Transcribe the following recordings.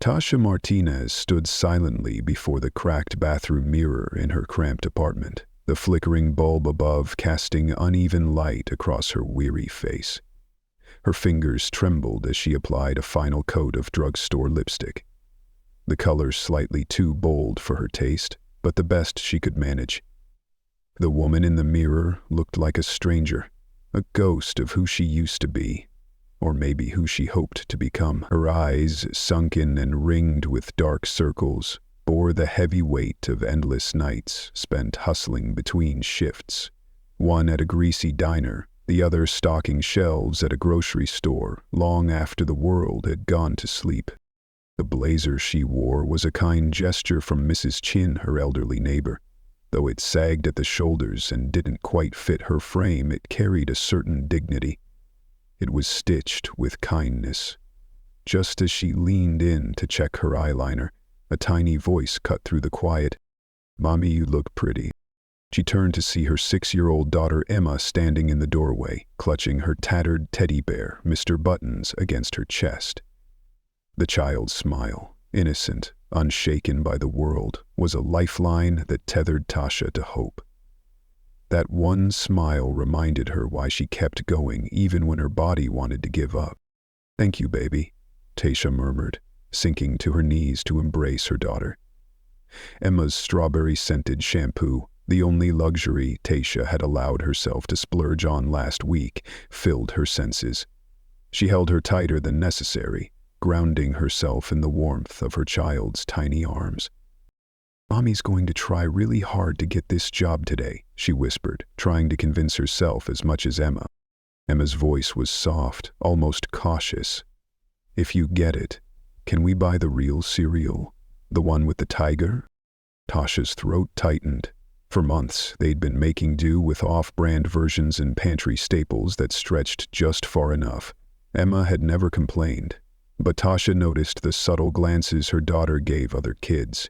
Tasha Martinez stood silently before the cracked bathroom mirror in her cramped apartment, the flickering bulb above casting uneven light across her weary face. Her fingers trembled as she applied a final coat of drugstore lipstick. The color slightly too bold for her taste, but the best she could manage. The woman in the mirror looked like a stranger, a ghost of who she used to be, or maybe who she hoped to become. Her eyes, sunken and ringed with dark circles, bore the heavy weight of endless nights spent hustling between shifts, one at a greasy diner, the other stocking shelves at a grocery store long after the world had gone to sleep. The blazer she wore was a kind gesture from Mrs. Chin, her elderly neighbor. Though it sagged at the shoulders and didn't quite fit her frame, it carried a certain dignity. It was stitched with kindness. Just as she leaned in to check her eyeliner, a tiny voice cut through the quiet. "Mommy, you look pretty." She turned to see her 6-year-old daughter Emma standing in the doorway, clutching her tattered teddy bear, Mr. Buttons, against her chest. The child's smile, innocent, unshaken by the world, was a lifeline that tethered Tasha to hope. That one smile reminded her why she kept going even when her body wanted to give up. "Thank you, baby," Tasha murmured, sinking to her knees to embrace her daughter. Emma's strawberry-scented shampoo, the only luxury Tasha had allowed herself to splurge on last week, filled her senses. She held her tighter than necessary, grounding herself in the warmth of her child's tiny arms. "Mommy's going to try really hard to get this job today," she whispered, trying to convince herself as much as Emma. Emma's voice was soft, almost cautious. "If you get it, can we buy the real cereal? The one with the tiger?" Tasha's throat tightened. For months, they'd been making do with off-brand versions and pantry staples that stretched just far enough. Emma had never complained, but Tasha noticed the subtle glances her daughter gave other kids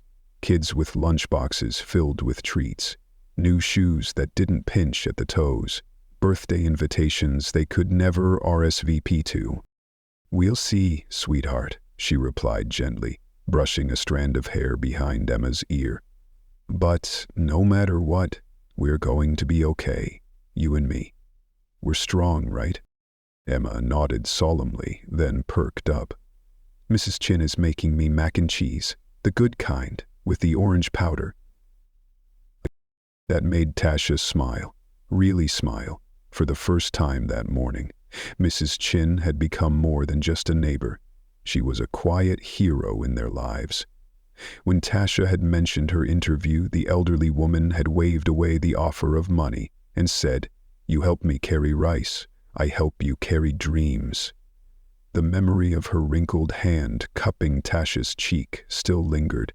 with lunchboxes filled with treats, new shoes that didn't pinch at the toes, birthday invitations they could never RSVP to. "We'll see, sweetheart," she replied gently, brushing a strand of hair behind Emma's ear. "But no matter what, we're going to be okay, you and me. We're strong, right?" Emma nodded solemnly, then perked up. "Mrs. Chin is making me mac and cheese, the good kind, with the orange powder." That made Tasha smile, really smile, for the first time that morning. Mrs. Chin had become more than just a neighbor. She was a quiet hero in their lives. When Tasha had mentioned her interview, the elderly woman had waved away the offer of money and said, "You help me carry rice, I help you carry dreams." The memory of her wrinkled hand cupping Tasha's cheek still lingered.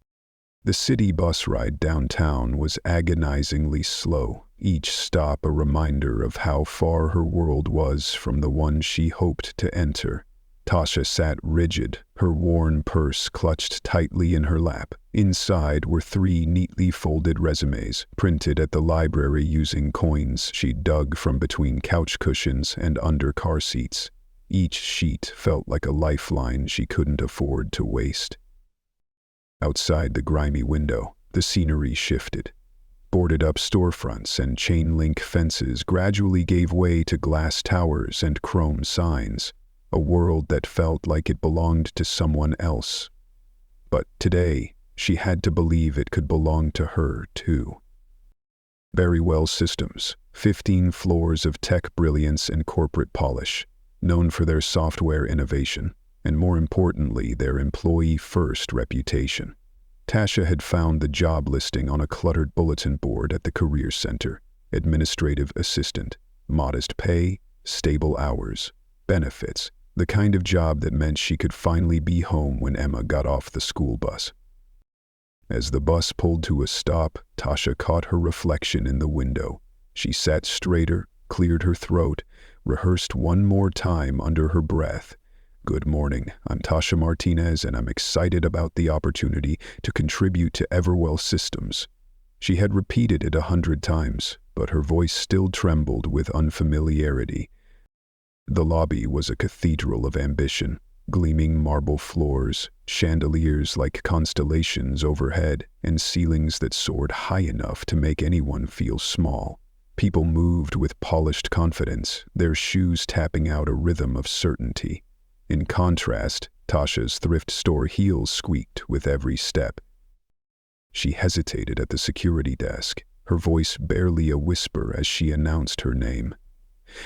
The city bus ride downtown was agonizingly slow, each stop a reminder of how far her world was from the one she hoped to enter. Tasha sat rigid, her worn purse clutched tightly in her lap. Inside were 3 neatly folded resumes, printed at the library using coins she dug from between couch cushions and under car seats. Each sheet felt like a lifeline she couldn't afford to waste. Outside the grimy window, the scenery shifted. Boarded-up storefronts and chain-link fences gradually gave way to glass towers and chrome signs, a world that felt like it belonged to someone else. But today, she had to believe it could belong to her, too. Berrywell Systems, 15 floors of tech brilliance and corporate polish, known for their software innovation, and more importantly, their employee-first reputation. Tasha had found the job listing on a cluttered bulletin board at the career center. Administrative assistant, modest pay, stable hours, benefits, the kind of job that meant she could finally be home when Emma got off the school bus. As the bus pulled to a stop, Tasha caught her reflection in the window. She sat straighter, cleared her throat, rehearsed one more time under her breath. "Good morning, I'm Tasha Martinez and I'm excited about the opportunity to contribute to Everwell Systems." She had repeated it 100 times, but her voice still trembled with unfamiliarity. The lobby was a cathedral of ambition. Gleaming marble floors, chandeliers like constellations overhead, and ceilings that soared high enough to make anyone feel small. People moved with polished confidence, their shoes tapping out a rhythm of certainty. In contrast, Tasha's thrift store heels squeaked with every step. She hesitated at the security desk, her voice barely a whisper as she announced her name.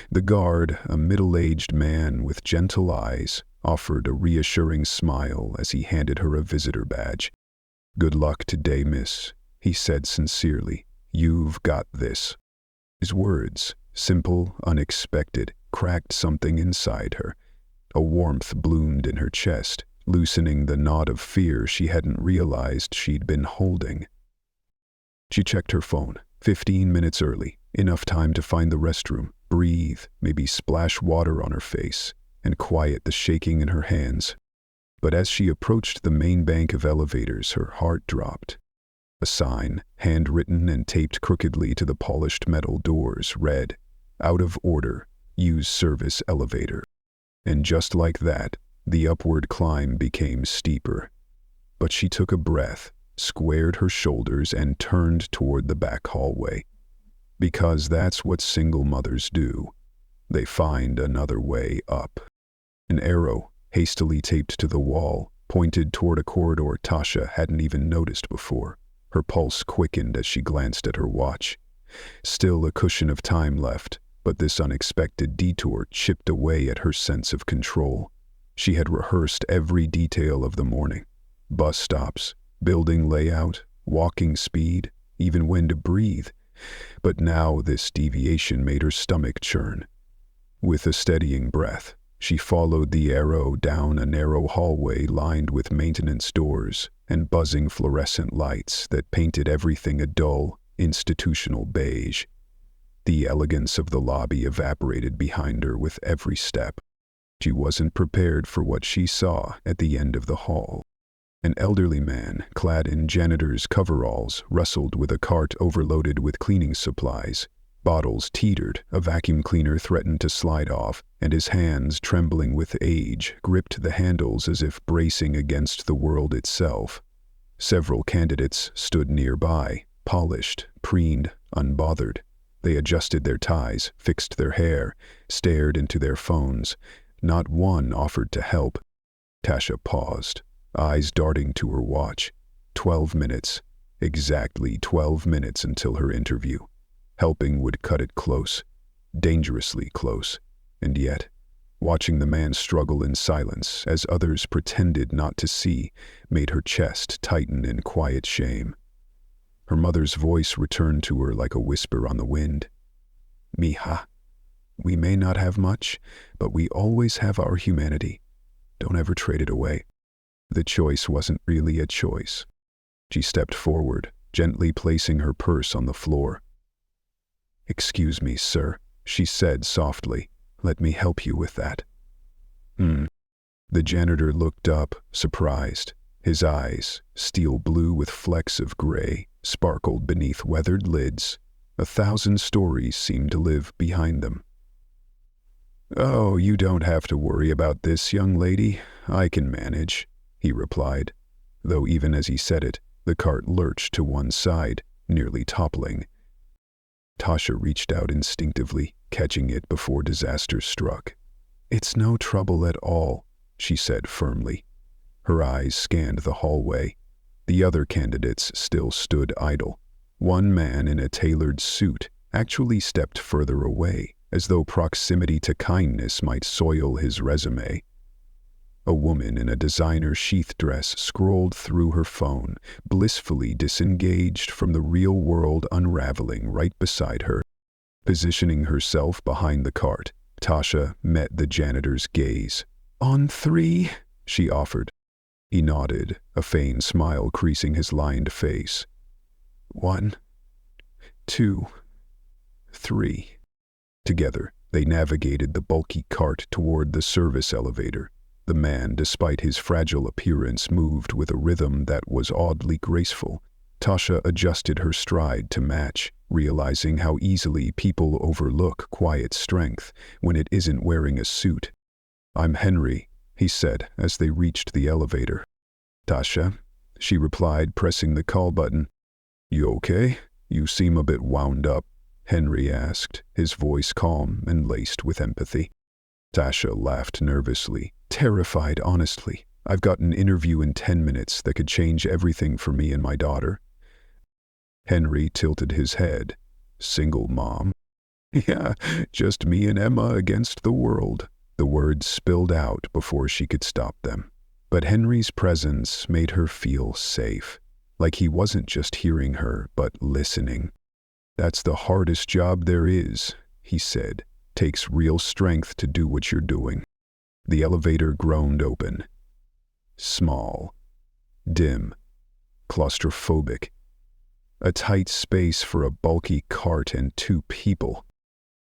The guard, a middle-aged man with gentle eyes, offered a reassuring smile as he handed her a visitor badge. "Good luck today, miss," he said sincerely. "You've got this." His words, simple, unexpected, cracked something inside her. A warmth bloomed in her chest, loosening the knot of fear she hadn't realized she'd been holding. She checked her phone, 15 minutes early, enough time to find the restroom, breathe, maybe splash water on her face, and quiet the shaking in her hands. But as she approached the main bank of elevators, her heart dropped. A sign, handwritten and taped crookedly to the polished metal doors, read, "Out of order, use service elevator." And just like that, the upward climb became steeper. But she took a breath, squared her shoulders, and turned toward the back hallway. Because that's what single mothers do. They find another way up. An arrow, hastily taped to the wall, pointed toward a corridor Tasha hadn't even noticed before. Her pulse quickened as she glanced at her watch. Still a cushion of time left, but this unexpected detour chipped away at her sense of control. She had rehearsed every detail of the morning. Bus stops, building layout, walking speed, even when to breathe. But now this deviation made her stomach churn. With a steadying breath, she followed the arrow down a narrow hallway lined with maintenance doors and buzzing fluorescent lights that painted everything a dull, institutional beige. The elegance of the lobby evaporated behind her with every step. She wasn't prepared for what she saw at the end of the hall. An elderly man, clad in janitor's coveralls, wrestled with a cart overloaded with cleaning supplies. Bottles teetered, a vacuum cleaner threatened to slide off, and his hands, trembling with age, gripped the handles as if bracing against the world itself. Several candidates stood nearby, polished, preened, unbothered. They adjusted their ties, fixed their hair, stared into their phones. Not one offered to help. Tasha paused, eyes darting to her watch. 12 minutes. Exactly 12 minutes until her interview. Helping would cut it close, dangerously close. And yet, watching the man struggle in silence as others pretended not to see, made her chest tighten in quiet shame. Her mother's voice returned to her like a whisper on the wind. "Mija, we may not have much, but we always have our humanity. Don't ever trade it away." The choice wasn't really a choice. She stepped forward, gently placing her purse on the floor. "Excuse me, sir," she said softly. "Let me help you with that." The janitor looked up, surprised. His eyes, steel blue with flecks of gray, sparkled beneath weathered lids. 1,000 stories seemed to live behind them. "Oh, you don't have to worry about this, young lady. I can manage," he replied, though even as he said it, the cart lurched to one side, nearly toppling. Tasha reached out instinctively, catching it before disaster struck. "It's no trouble at all," she said firmly. Her eyes scanned the hallway. The other candidates still stood idle. One man in a tailored suit actually stepped further away, as though proximity to kindness might soil his resume. A woman in a designer sheath dress scrolled through her phone, blissfully disengaged from the real world unraveling right beside her. Positioning herself behind the cart, Tasha met the janitor's gaze. "On 3, she offered. He nodded, a faint smile creasing his lined face. 1, 2, 3. Together, they navigated the bulky cart toward the service elevator. The man, despite his fragile appearance, moved with a rhythm that was oddly graceful. Tasha adjusted her stride to match, realizing how easily people overlook quiet strength when it isn't wearing a suit. "I'm Henry," he said as they reached the elevator. "Tasha," she replied, pressing the call button. "You okay? You seem a bit wound up," Henry asked, his voice calm and laced with empathy. Tasha laughed nervously, terrified honestly. "I've got an interview in 10 minutes that could change everything for me and my daughter." Henry tilted his head. "Single mom?" "Yeah, just me and Emma against the world." The words spilled out before she could stop them. But Henry's presence made her feel safe, like he wasn't just hearing her, but listening. "That's the hardest job there is," he said. "Takes real strength to do what you're doing." The elevator groaned open. Small, dim, claustrophobic. A tight space for a bulky cart and 2 people.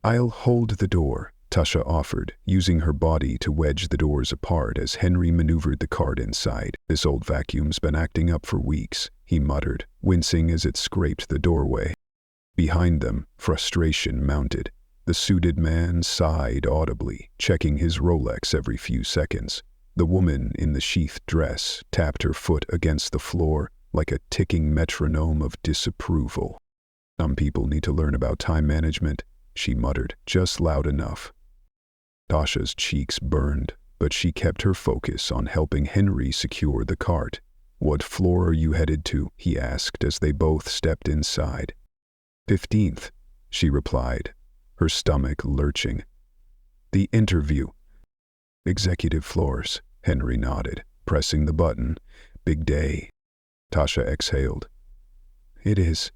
"I'll hold the door," Tasha offered, using her body to wedge the doors apart as Henry maneuvered the cart inside. "This old vacuum's been acting up for weeks," he muttered, wincing as it scraped the doorway. Behind them, frustration mounted. The suited man sighed audibly, checking his Rolex every few seconds. The woman in the sheathed dress tapped her foot against the floor like a ticking metronome of disapproval. "Some people need to learn about time management," she muttered, just loud enough. Tasha's cheeks burned, but she kept her focus on helping Henry secure the cart. "What floor are you headed to?" he asked as they both stepped inside. 15th, she replied, her stomach lurching. "The interview." "Executive floors," Henry nodded, pressing the button. "Big day." Tasha exhaled. "It is.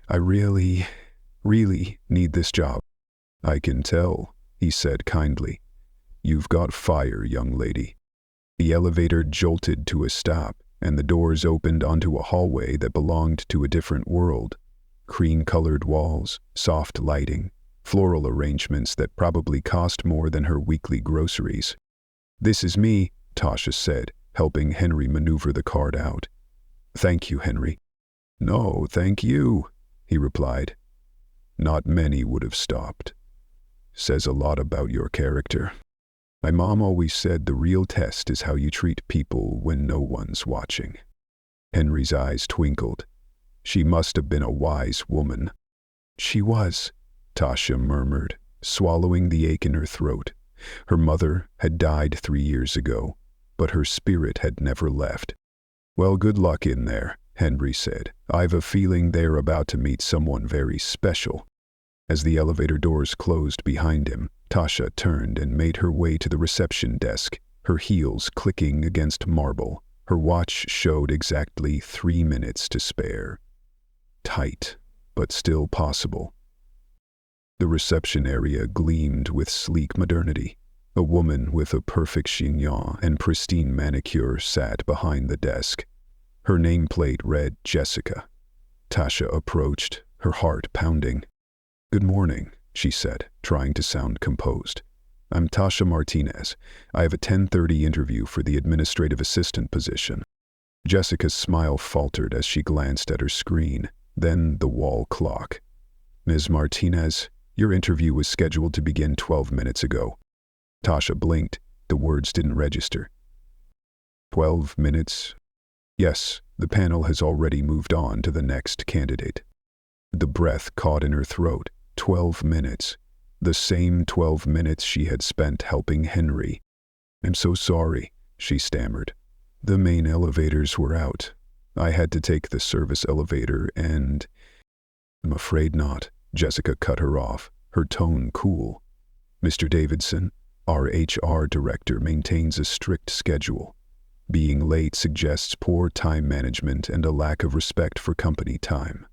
I really need this job." "I can tell," he said kindly. "You've got fire, young lady." The elevator jolted to a stop, and the doors opened onto a hallway that belonged to a different world. Cream-colored walls, soft lighting, floral arrangements that probably cost more than her weekly groceries. "This is me," Tasha said, helping Henry maneuver the cart out. "Thank you, Henry." "No, thank you," he replied. "Not many would have stopped. Says a lot about your character. My mom always said the real test is how you treat people when no one's watching." Henry's eyes twinkled. She must have been a wise woman. "She was," Tasha murmured, swallowing the ache in her throat. Her mother had died 3 years ago, but her spirit had never left. "Well, good luck in there," Henry said. "I've a feeling they're about to meet someone very special." As the elevator doors closed behind him, Tasha turned and made her way to the reception desk, her heels clicking against marble. Her watch showed exactly 3 minutes to spare. Tight, but still possible. The reception area gleamed with sleek modernity. A woman with a perfect chignon and pristine manicure sat behind the desk. Her nameplate read Jessica. Tasha approached, her heart pounding. "Good morning," she said, trying to sound composed. "I'm Tasha Martinez. I have a 10:30 interview for the administrative assistant position." Jessica's smile faltered as she glanced at her screen, then the wall clock. "Ms. Martinez, your interview was scheduled to begin 12 minutes ago." Tasha blinked. The words didn't register. 12 minutes? Yes, the panel has already moved on to the next candidate. The breath caught in her throat. 12 minutes. The same 12 minutes she had spent helping Henry. "I'm so sorry," she stammered. "The main elevators were out. I had to take the service elevator and—" "I'm afraid not," Jessica cut her off, her tone cool. "Mr. Davidson, our HR director, maintains a strict schedule. Being late suggests poor time management and a lack of respect for company time."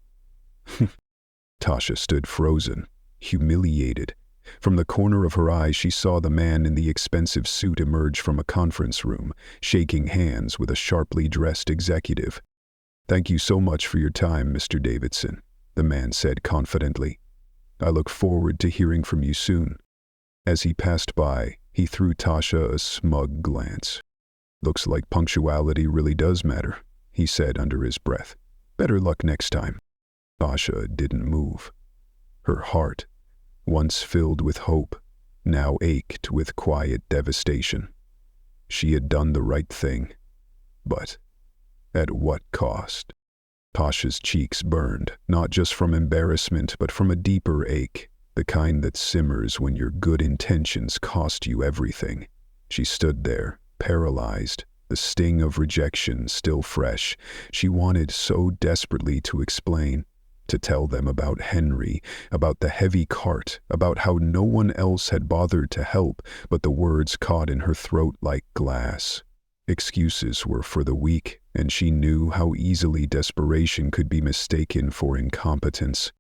Tasha stood frozen, humiliated. From the corner of her eye, she saw the man in the expensive suit emerge from a conference room, shaking hands with a sharply dressed executive. "Thank you so much for your time, Mr. Davidson," the man said confidently. "I look forward to hearing from you soon." As he passed by, he threw Tasha a smug glance. "Looks like punctuality really does matter," he said under his breath. "Better luck next time." Tasha didn't move. Her heart, once filled with hope, now ached with quiet devastation. She had done the right thing. But at what cost? Tasha's cheeks burned, not just from embarrassment, but from a deeper ache, the kind that simmers when your good intentions cost you everything. She stood there, paralyzed, the sting of rejection still fresh. She wanted so desperately to explain, to tell them about Henry, about the heavy cart, about how no one else had bothered to help, but the words caught in her throat like glass. Excuses were for the weak, and she knew how easily desperation could be mistaken for incompetence.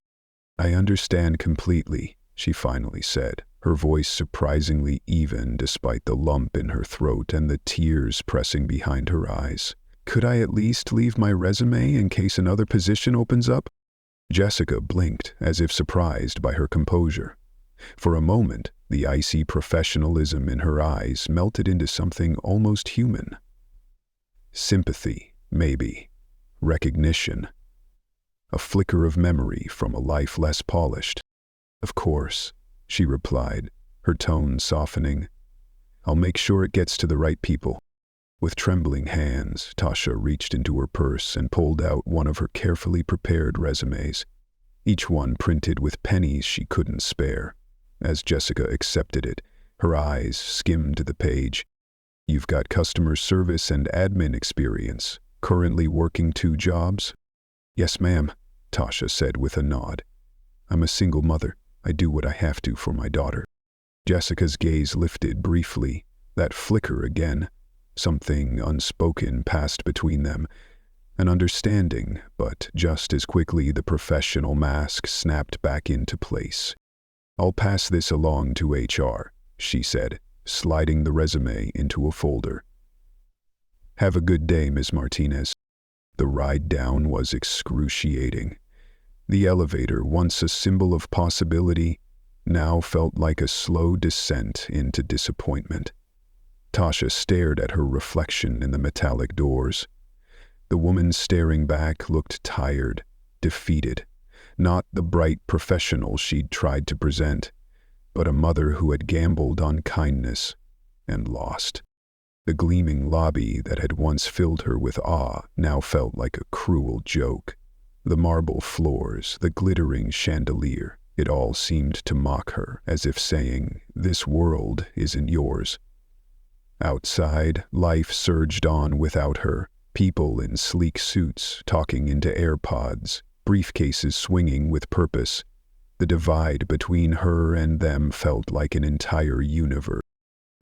"I understand completely," she finally said, her voice surprisingly even despite the lump in her throat and the tears pressing behind her eyes. "Could I at least leave my resume in case another position opens up?" Jessica blinked, as if surprised by her composure. For a moment, the icy professionalism in her eyes melted into something almost human. Sympathy, maybe. Recognition. A flicker of memory from a life less polished. "Of course," she replied, her tone softening. "I'll make sure it gets to the right people." With trembling hands, Tasha reached into her purse and pulled out one of her carefully prepared resumes, each one printed with pennies she couldn't spare. As Jessica accepted it, her eyes skimmed the page. "You've got customer service and admin experience, currently working 2 jobs?" "Yes, ma'am," Tasha said with a nod. "I'm a single mother. I do what I have to for my daughter." Jessica's gaze lifted briefly, that flicker again. Something unspoken passed between them, an understanding, but just as quickly the professional mask snapped back into place. "I'll pass this along to HR," she said, sliding the resume into a folder. "Have a good day, Ms. Martinez." The ride down was excruciating. The elevator, once a symbol of possibility, now felt like a slow descent into disappointment. Tasha stared at her reflection in the metallic doors. The woman staring back looked tired, defeated, not the bright professional she'd tried to present, but a mother who had gambled on kindness and lost. The gleaming lobby that had once filled her with awe now felt like a cruel joke. The marble floors, the glittering chandelier, it all seemed to mock her, as if saying, "This world isn't yours." Outside, life surged on without her, people in sleek suits talking into AirPods, briefcases swinging with purpose. The divide between her and them felt like an entire universe.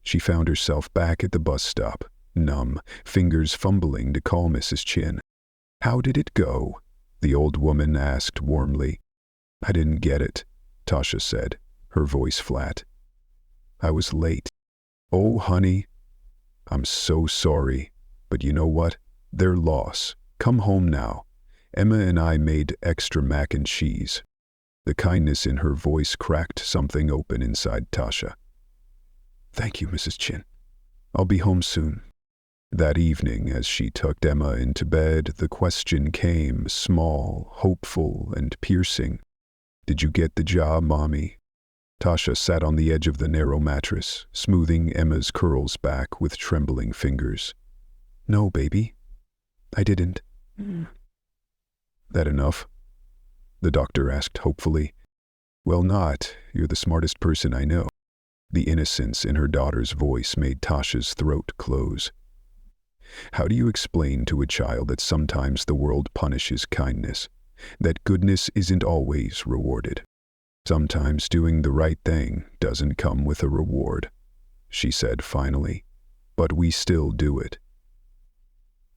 She found herself back at the bus stop, numb, fingers fumbling to call Mrs. Chin. "How did it go?" the old woman asked warmly. "I didn't get it," Tasha said, her voice flat. "I was late." "Oh, honey, I'm so sorry, but you know what? Their loss. Come home now. Emma and I made extra mac and cheese." The kindness in her voice cracked something open inside Tasha. "Thank you, Mrs. Chin. I'll be home soon." That evening, as she tucked Emma into bed, the question came, small, hopeful, and piercing. "Did you get the job, Mommy?" Tasha sat on the edge of the narrow mattress, smoothing Emma's curls back with trembling fingers. "No, baby. I didn't." "That enough?" the doctor asked hopefully. "Well, not. You're the smartest person I know." The innocence in her daughter's voice made Tasha's throat close. How do you explain to a child that sometimes the world punishes kindness, that goodness isn't always rewarded? "Sometimes doing the right thing doesn't come with a reward," she said finally, "but we still do it.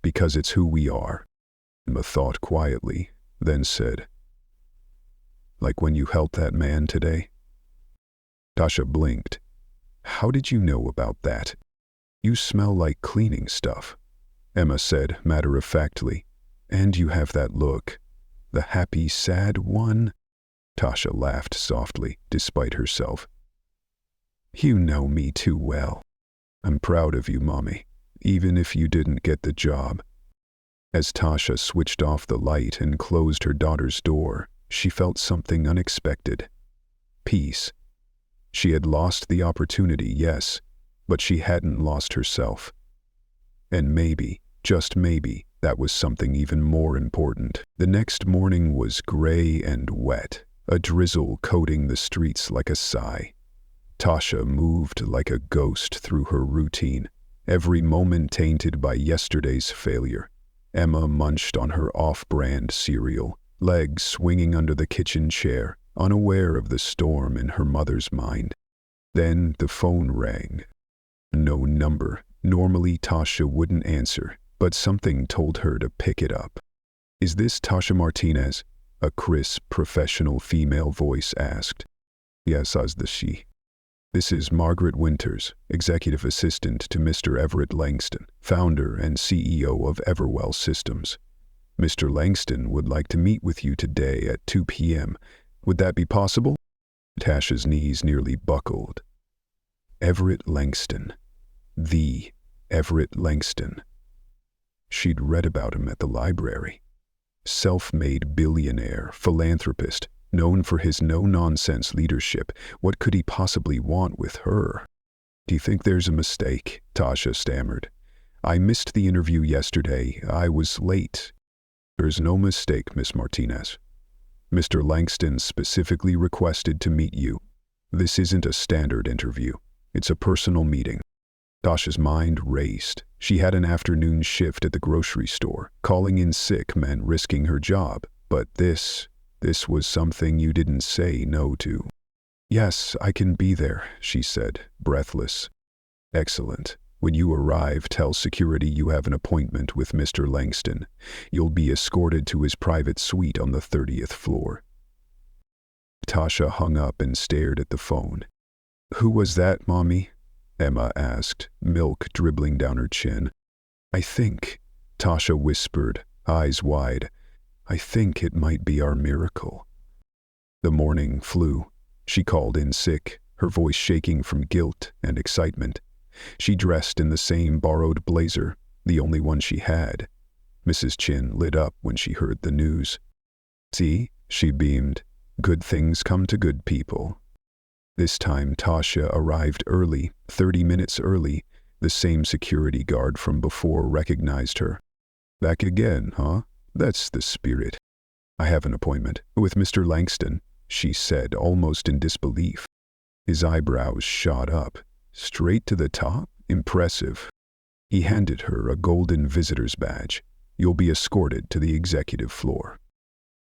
Because it's who we are." Emma thought quietly, then said, "Like when you helped that man today?" Tasha blinked. "How did you know about that?" "You smell like cleaning stuff," Emma said matter-of-factly. "And you have that look. The happy, sad one." Tasha laughed softly, despite herself. "You know me too well. I'm proud of you, Mommy, even if you didn't get the job." As Tasha switched off the light and closed her daughter's door, she felt something unexpected. Peace. She had lost the opportunity, yes, but she hadn't lost herself. And maybe, just maybe, that was something even more important. The next morning was gray and wet, a drizzle coating the streets like a sigh. Tasha moved like a ghost through her routine, every moment tainted by yesterday's failure. Emma munched on her off-brand cereal, legs swinging under the kitchen chair, unaware of the storm in her mother's mind. Then the phone rang. No number. Normally Tasha wouldn't answer, but something told her to pick it up. "Is this Tasha Martinez?" a crisp, professional female voice asked. "Yes," says the she. "This is Margaret Winters, executive assistant to Mr. Everett Langston, founder and CEO of Everwell Systems. Mr. Langston would like to meet with you today at 2 p.m. Would that be possible?" Tasha's knees nearly buckled. Everett Langston. The Everett Langston. She'd read about him at the library. Self-made billionaire, philanthropist, known for his no-nonsense leadership. What could he possibly want with her? "Do you think there's a mistake?" Tasha stammered. "I missed the interview yesterday. I was late." "There's no mistake, Miss Martinez. Mr. Langston specifically requested to meet you. This isn't a standard interview. It's a personal meeting." Tasha's mind raced. She had an afternoon shift at the grocery store. Calling in sick meant risking her job. But this was something you didn't say no to. "Yes, I can be there," she said, breathless. "Excellent. When you arrive, tell security you have an appointment with Mr. Langston. You'll be escorted to his private suite on the 30th floor." Tasha hung up and stared at the phone. "Who was that, Mommy?" Emma asked, milk dribbling down her chin. "I think," Tasha whispered, eyes wide, "I think it might be our miracle." The morning flew. She called in sick, her voice shaking from guilt and excitement. She dressed in the same borrowed blazer, the only one she had. Mrs. Chin lit up when she heard the news. "See," she beamed, "good things come to good people." This time Tasha arrived early, 30 minutes early. The same security guard from before recognized her. "Back again, huh? That's the spirit." "I have an appointment with Mr. Langston," she said, almost in disbelief. His eyebrows shot up. Straight to the top? Impressive. He handed her a golden visitor's badge. "You'll be escorted to the executive floor."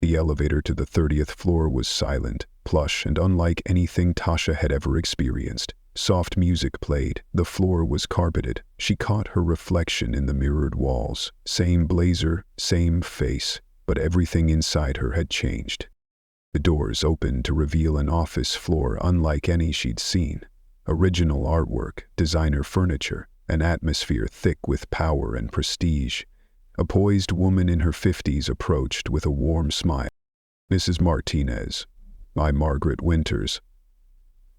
The elevator to the 30th floor was silent, plush, and unlike anything Tasha had ever experienced. Soft music played. The floor was carpeted. She caught her reflection in the mirrored walls. Same blazer, same face, but everything inside her had changed. The doors opened to reveal an office floor unlike any she'd seen. Original artwork, designer furniture, an atmosphere thick with power and prestige. A poised woman in her 50s approached with a warm smile. "Mrs. Martinez, I'm Margaret Winters.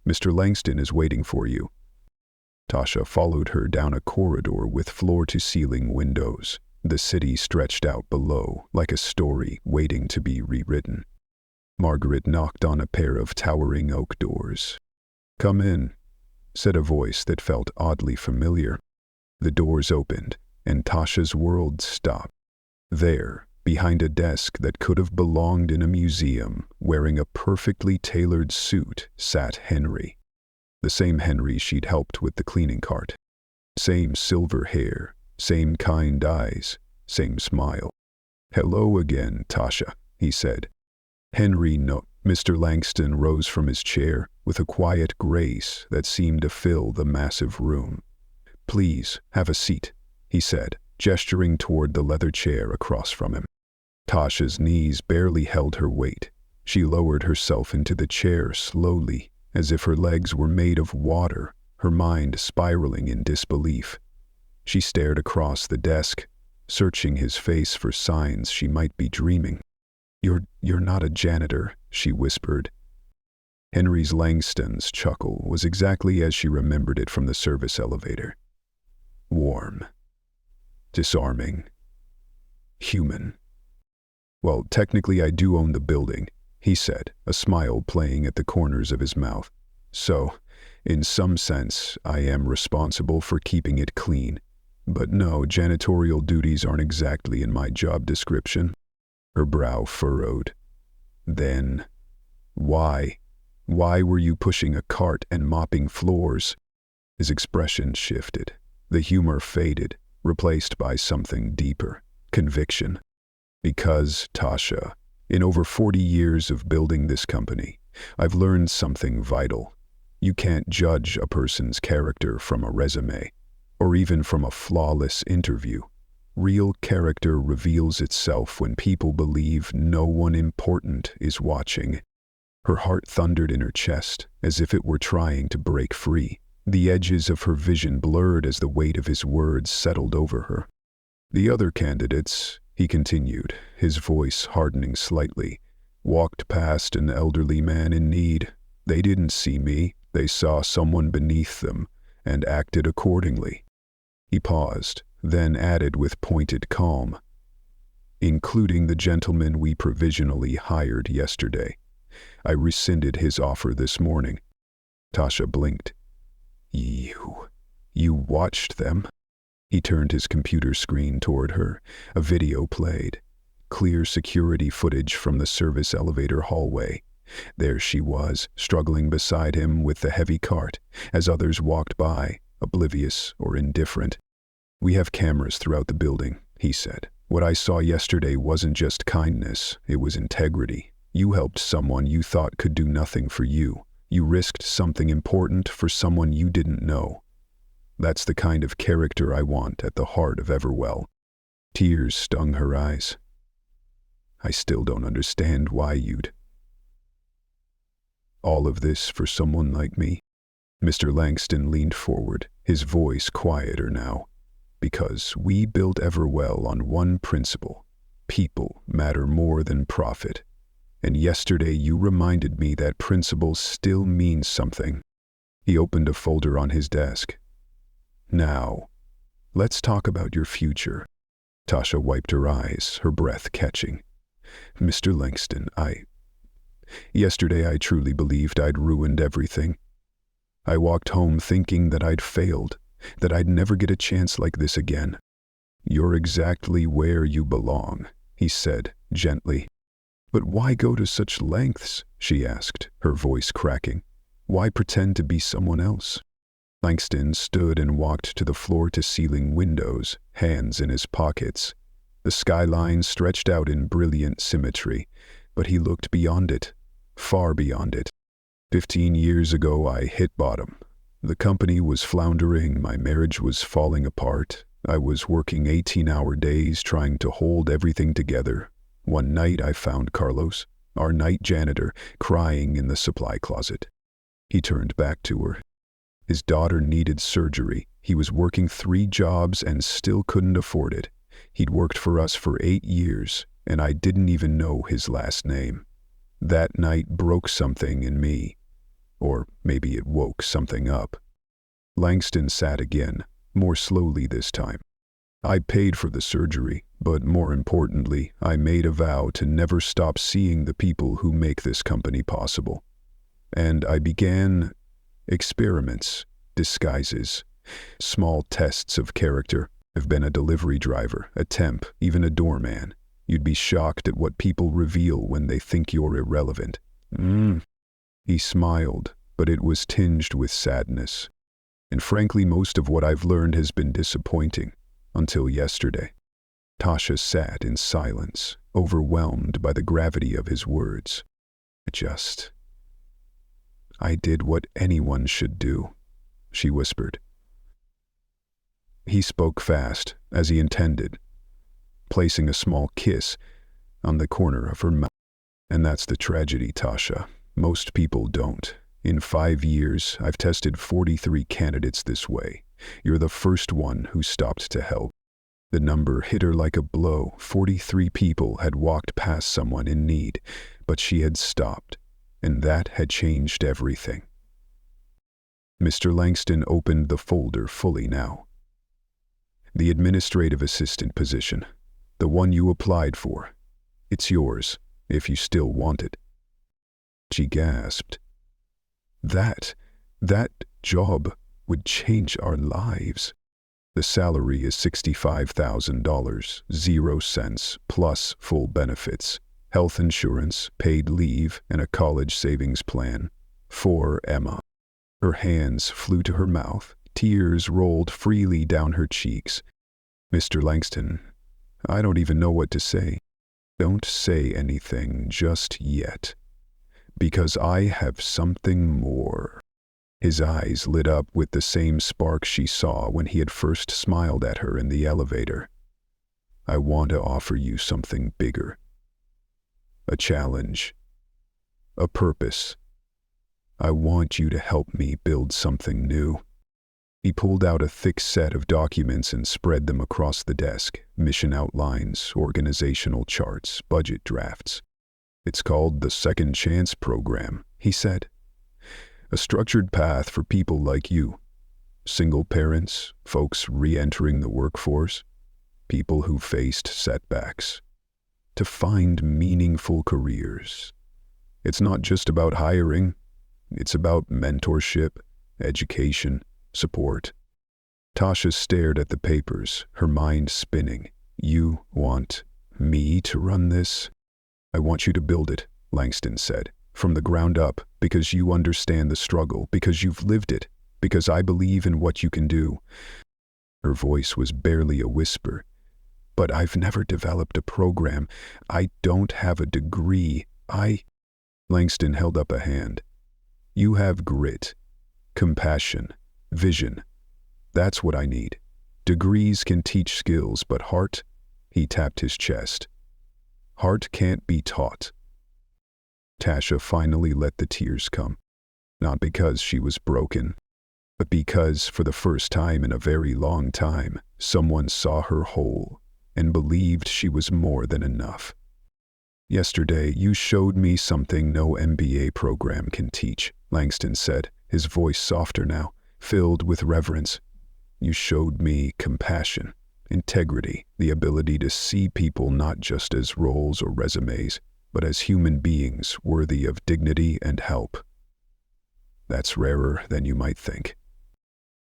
Mr. Langston is waiting for you." Tasha followed her down a corridor with floor-to-ceiling windows. The city stretched out below, like a story waiting to be rewritten. Margaret knocked on a pair of towering oak doors. "Come in," said a voice that felt oddly familiar. The doors opened, and Tasha's world stopped. There, behind a desk that could have belonged in a museum, wearing a perfectly tailored suit, sat Henry. The same Henry she'd helped with the cleaning cart. Same silver hair, same kind eyes, same smile. "Hello again, Tasha," he said. Henry no. Mr. Langston rose from his chair with a quiet grace that seemed to fill the massive room. "Please, have a seat," he said, gesturing toward the leather chair across from him. Tasha's knees barely held her weight. She lowered herself into the chair slowly, as if her legs were made of water, her mind spiraling in disbelief. She stared across the desk, searching his face for signs she might be dreaming. You're not a janitor," she whispered. Henry's Langston's chuckle was exactly as she remembered it from the service elevator. Warm. Disarming. Human. "Well, technically I do own the building," he said, a smile playing at the corners of his mouth. "So, in some sense, I am responsible for keeping it clean. But no, janitorial duties aren't exactly in my job description. Her brow furrowed. Then, why? Why were you pushing a cart and mopping floors? His expression shifted. The humor faded, replaced by something deeper. Conviction. Because, Tasha, in over 40 years of building this company, I've learned something vital. You can't judge a person's character from a resume, or even from a flawless interview. Real character reveals itself when people believe no one important is watching. Her heart thundered in her chest, as if it were trying to break free. The edges of her vision blurred as the weight of his words settled over her. The other candidates, he continued, his voice hardening slightly, walked past an elderly man in need. They didn't see me, they saw someone beneath them, and acted accordingly. He paused, then added with pointed calm, including the gentleman we provisionally hired yesterday. I rescinded his offer this morning. Tasha blinked. You watched them? He turned his computer screen toward her. A video played. Clear security footage from the service elevator hallway. There she was, struggling beside him with the heavy cart, as others walked by, oblivious or indifferent. We have cameras throughout the building, he said. What I saw yesterday wasn't just kindness, it was integrity. You helped someone you thought could do nothing for you. You risked something important for someone you didn't know. That's the kind of character I want at the heart of Everwell. Tears stung her eyes. I still don't understand why you'd. All of this for someone like me? Mr. Langston leaned forward, his voice quieter now. Because we built Everwell on one principle. People matter more than profit. And yesterday you reminded me that principle still means something. He opened a folder on his desk. Now, let's talk about your future. Tasha wiped her eyes, her breath catching. Mr. Langston, Yesterday I truly believed I'd ruined everything. I walked home thinking that I'd failed, that I'd never get a chance like this again. You're exactly where you belong, he said, gently. But why go to such lengths? She asked, her voice cracking. Why pretend to be someone else? Langston stood and walked to the floor-to-ceiling windows, hands in his pockets. The skyline stretched out in brilliant symmetry, but he looked beyond it, far beyond it. 15 years ago I hit bottom. The company was floundering, my marriage was falling apart. I was working 18-hour days trying to hold everything together. One night I found Carlos, our night janitor, crying in the supply closet. He turned back to her. His daughter needed surgery. He was working 3 jobs and still couldn't afford it. He'd worked for us for 8 years, and I didn't even know his last name. That night broke something in me. Or maybe it woke something up. Langston sat again, more slowly this time. I paid for the surgery, but more importantly, I made a vow to never stop seeing the people who make this company possible. And I began experiments, disguises, small tests of character. I've been a delivery driver, a temp, even a doorman. You'd be shocked at what people reveal when they think you're irrelevant. He smiled, but it was tinged with sadness. And frankly, most of what I've learned has been disappointing, until yesterday. Tasha sat in silence, overwhelmed by the gravity of his words. I did what anyone should do, she whispered. He spoke fast, as he intended, placing a small kiss on the corner of her mouth. And that's the tragedy, Tasha. Most people don't. In 5 years, I've tested 43 candidates this way. You're the first one who stopped to help. The number hit her like a blow. 43 people had walked past someone in need, but she had stopped, and that had changed everything. Mr. Langston opened the folder fully now. The administrative assistant position, the one you applied for. It's yours, if you still want it. She gasped. That job would change our lives. The salary is $65,000, 0 cents, plus full benefits, health insurance, paid leave, and a college savings plan. For Emma. Her hands flew to her mouth. Tears rolled freely down her cheeks. Mr. Langston, I don't even know what to say. Don't say anything just yet. Because I have something more. His eyes lit up with the same spark she saw when he had first smiled at her in the elevator. I want to offer you something bigger. A challenge. A purpose. I want you to help me build something new. He pulled out a thick set of documents and spread them across the desk. Mission outlines, organizational charts, budget drafts. It's called the Second Chance Program, he said. A structured path for people like you. Single parents, folks re-entering the workforce, people who faced setbacks. To find meaningful careers. It's not just about hiring. It's about mentorship, education, support. Tasha stared at the papers, her mind spinning. You want me to run this? I want you to build it, Langston said. From the ground up, because you understand the struggle, because you've lived it, because I believe in what you can do. Her voice was barely a whisper. But I've never developed a program. I don't have a degree. Langston held up a hand. You have grit, compassion, vision. That's what I need. Degrees can teach skills, but heart, he tapped his chest. Heart can't be taught. Tasha finally let the tears come, not because she was broken, but because for the first time in a very long time, someone saw her whole and believed she was more than enough. Yesterday, you showed me something no MBA program can teach, Langston said, his voice softer now, filled with reverence. You showed me compassion, integrity, the ability to see people not just as roles or resumes, but as human beings worthy of dignity and help. That's rarer than you might think.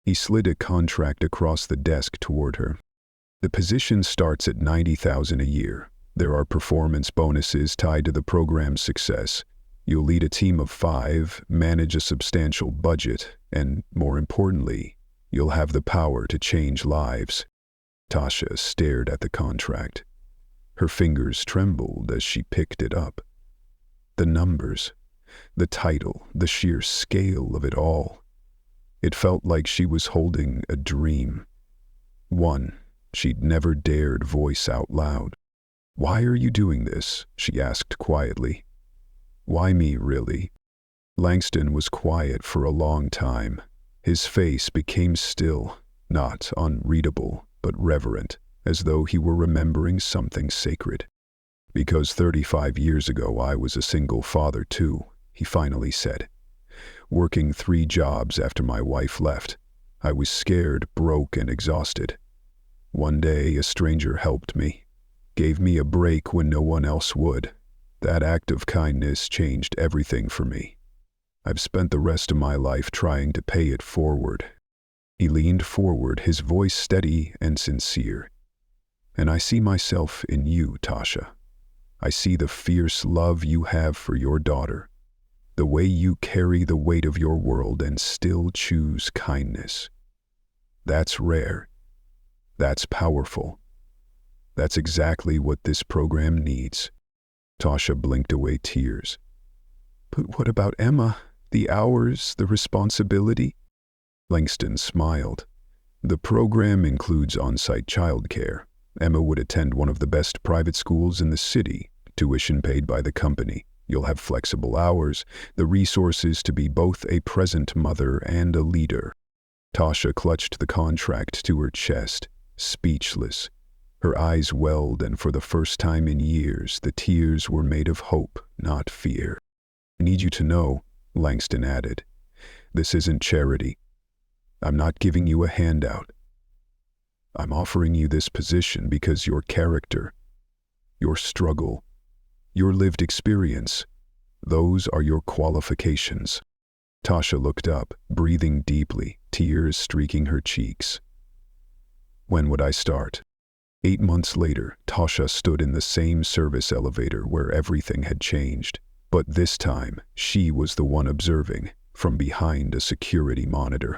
He slid a contract across the desk toward her. The position starts at $90,000 a year. There are performance bonuses tied to the program's success. You'll lead a team of 5, manage a substantial budget, and, more importantly, you'll have the power to change lives. Tasha stared at the contract. Her fingers trembled as she picked it up. The numbers, the title, the sheer scale of it all. It felt like she was holding a dream. One she'd never dared voice out loud. Why are you doing this? She asked quietly. Why me, really? Langston was quiet for a long time. His face became still, not unreadable, but reverent, as though he were remembering something sacred. Because 35 years ago I was a single father too, he finally said. Working 3 jobs after my wife left. I was scared, broke, and exhausted. One day a stranger helped me, gave me a break when no one else would. That act of kindness changed everything for me. I've spent the rest of my life trying to pay it forward. He leaned forward, his voice steady and sincere. And I see myself in you, Tasha. I see the fierce love you have for your daughter, the way you carry the weight of your world and still choose kindness. That's rare. That's powerful. That's exactly what this program needs. Tasha blinked away tears. But what about Emma? The hours, the responsibility? Langston smiled. The program includes on-site childcare. Emma would attend one of the best private schools in the city, tuition paid by the company. You'll have flexible hours, the resources to be both a present mother and a leader. Tasha clutched the contract to her chest, speechless. Her eyes welled, and for the first time in years, the tears were made of hope, not fear. I need you to know, Langston added, this isn't charity. I'm not giving you a handout. I'm offering you this position because your character, your struggle, your lived experience, those are your qualifications. Tasha looked up, breathing deeply, tears streaking her cheeks. When would I start? 8 months later, Tasha stood in the same service elevator where everything had changed. But this time, she was the one observing, from behind a security monitor.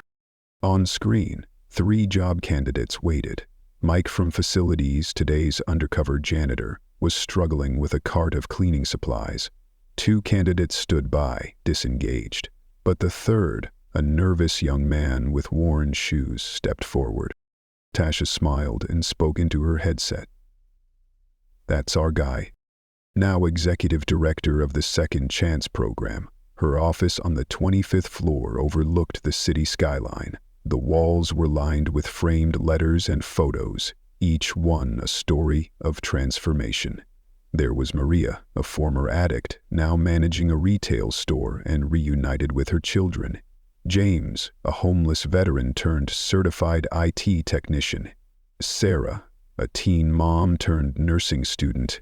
On screen, 3 job candidates waited. Mike from facilities, today's undercover janitor, was struggling with a cart of cleaning supplies. 2 candidates stood by, disengaged. But the third, a nervous young man with worn shoes, stepped forward. Tasha smiled and spoke into her headset. "That's our guy. Now executive director of the Second Chance program." Her office on the 25th floor overlooked the city skyline. The walls were lined with framed letters and photos, each one a story of transformation. There was Maria, a former addict, now managing a retail store and reunited with her children. James, a homeless veteran turned certified IT technician. Sarah, a teen mom turned nursing student.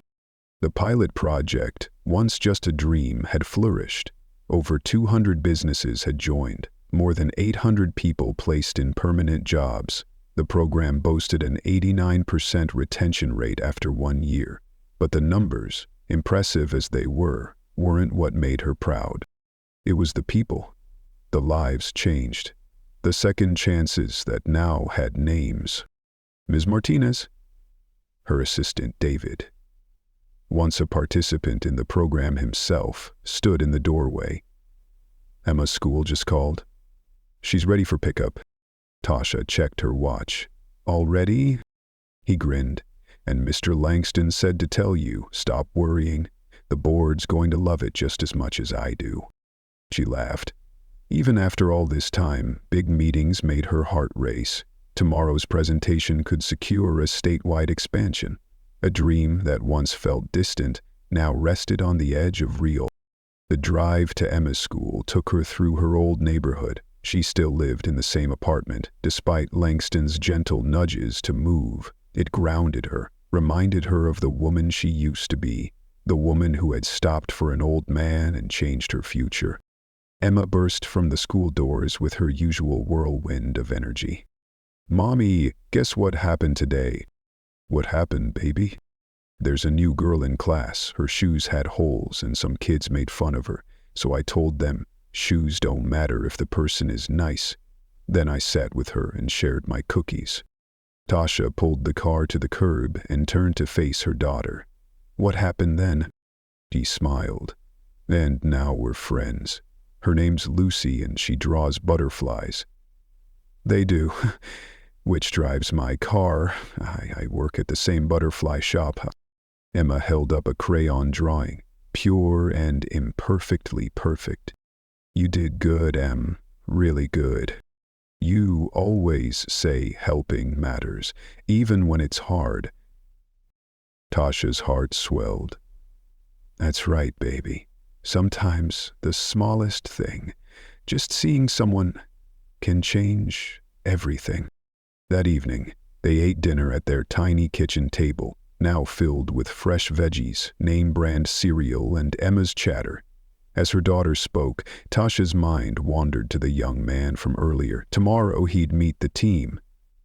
The pilot project, once just a dream, had flourished. Over 200 businesses had joined, more than 800 people placed in permanent jobs. The program boasted an 89% retention rate after 1 year. But the numbers, impressive as they were, weren't what made her proud. It was the people. The lives changed. The second chances that now had names. "Ms. Martinez?" Her assistant, David, once a participant in the program himself, stood in the doorway. "Emma's school just called. She's ready for pickup." Tasha checked her watch. "Already?" He grinned. "And Mr. Langston said to tell you, stop worrying. The board's going to love it just as much as I do." She laughed. Even after all this time, big meetings made her heart race. Tomorrow's presentation could secure a statewide expansion. A dream that once felt distant now rested on the edge of real. The drive to Emma's school took her through her old neighborhood. She still lived in the same apartment, despite Langston's gentle nudges to move. It grounded her, reminded her of the woman she used to be, the woman who had stopped for an old man and changed her future. Emma burst from the school doors with her usual whirlwind of energy. "Mommy, guess what happened today?" "What happened, baby?" "There's a new girl in class. Her shoes had holes and some kids made fun of her. So I told them, shoes don't matter if the person is nice. Then I sat with her and shared my cookies." Tasha pulled the car to the curb and turned to face her daughter. "What happened then?" She smiled. "And now we're friends. Her name's Lucy and she draws butterflies." "They do. Which drives my car. I work at the same butterfly shop." Emma held up a crayon drawing, pure and imperfectly perfect. "You did good, Em. Really good. You always say helping matters, even when it's hard." Tasha's heart swelled. "That's right, baby. Sometimes the smallest thing, just seeing someone, can change everything." That evening, they ate dinner at their tiny kitchen table, now filled with fresh veggies, name-brand cereal, and Emma's chatter. As her daughter spoke, Tasha's mind wandered to the young man from earlier. Tomorrow he'd meet the team.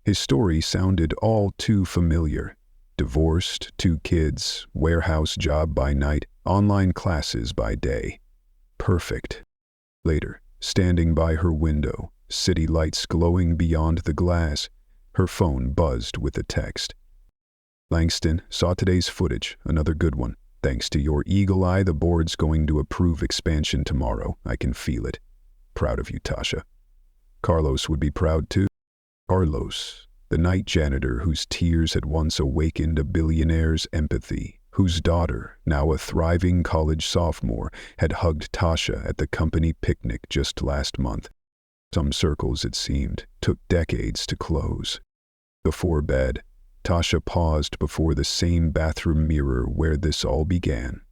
His story sounded all too familiar. Divorced, 2 kids, warehouse job by night, online classes by day. Perfect. Later, standing by her window, city lights glowing beyond the glass, her phone buzzed with a text. "Langston, saw today's footage, another good one. Thanks to your eagle eye, the board's going to approve expansion tomorrow. I can feel it. Proud of you, Tasha." Carlos would be proud too. Carlos, the night janitor whose tears had once awakened a billionaire's empathy, whose daughter, now a thriving college sophomore, had hugged Tasha at the company picnic just last month. Some circles, it seemed, took decades to close. Before bed, Tasha paused before the same bathroom mirror where this all began.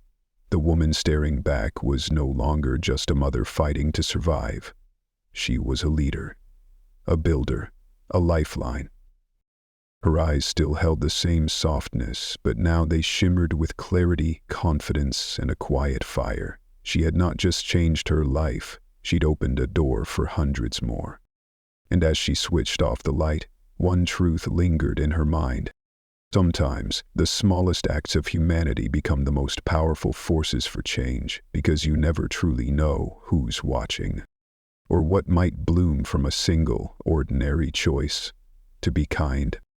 The woman staring back was no longer just a mother fighting to survive. She was a leader, a builder, a lifeline. Her eyes still held the same softness, but now they shimmered with clarity, confidence, and a quiet fire. She had not just changed her life, she'd opened a door for hundreds more. And as she switched off the light, One truth lingered in her mind. Sometimes, the smallest acts of humanity become the most powerful forces for change because you never truly know who's watching, or what might bloom from a single, ordinary choice to be kind.